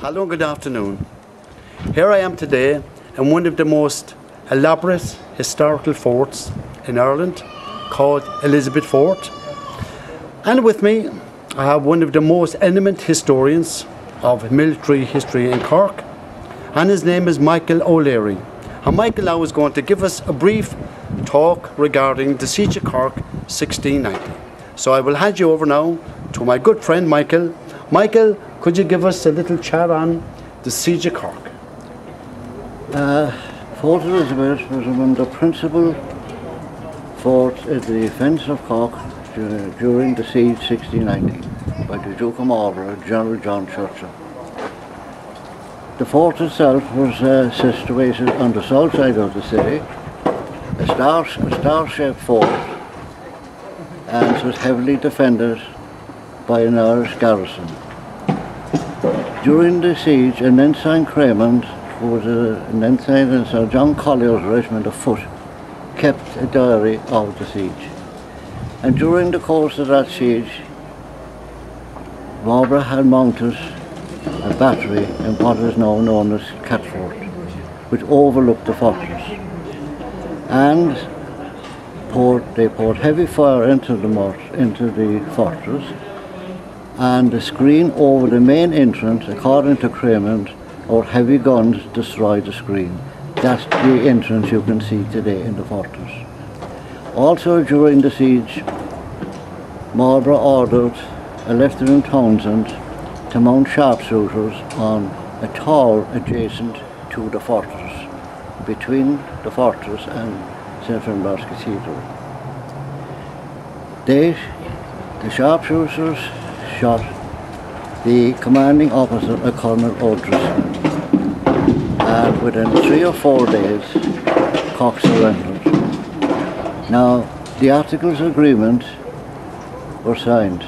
Hello, good afternoon. Here I am today in one of the most elaborate historical forts in Ireland, called Elizabeth Fort. And with me I have one of the most eminent historians of military history in Cork, and his name is Michael O'Leary. And Michael now is going to give us a brief talk regarding the Siege of Cork 1690. So I will hand you over now to my good friend Michael. Michael, could you give us a little chat on the Siege of Cork? Fort Elizabeth was one of the principal forts in the defence of Cork during the siege 1690 by the Duke of Marlborough, General John Churchill. The fort itself was situated on the south side of the city, a star-shaped fort, and it was heavily defended by an Irish garrison. During the siege, an ensign Craymond, who was an ensign in Sir John Collier's regiment of foot, kept a diary of the siege. And during the course of that siege, Marlborough had mounted a battery in what is now known as Catford, which overlooked the fortress. And they poured heavy fire into the fortress, and the screen over the main entrance, according to Craymond, our heavy guns destroyed the screen. That's the entrance you can see today in the fortress. Also during the siege, Marlborough ordered a Lieutenant Townsend to mount sharpshooters on a tower adjacent to the fortress, between the fortress and St. Finbarr's Cathedral. The sharpshooters shot the commanding officer, a Colonel O'Driscoll, and within 3 or 4 days, Cork surrendered. Now, the Articles of Agreement were signed,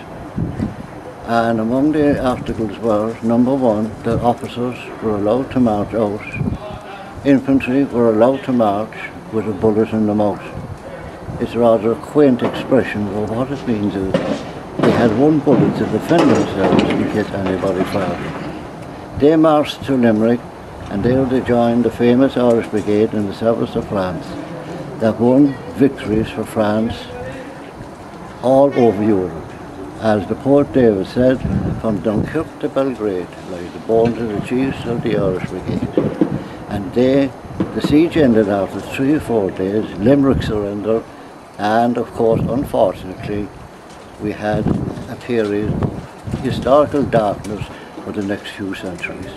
and among the articles were, number 1, that officers were allowed to march out, infantry were allowed to march with a bullet in the mouth. It's rather a quaint expression, but what it means is they had 1 bullet to defend themselves in case anybody fired. They marched to Limerick, and there they joined the famous Irish Brigade in the service of France that won victories for France all over Europe. As the poet David said, from Dunkirk to Belgrade lie the bones of the chiefs of the Irish Brigade. And the siege ended after 3 or 4 days, Limerick surrendered, and of course, unfortunately, we had a period of historical darkness for the next few centuries.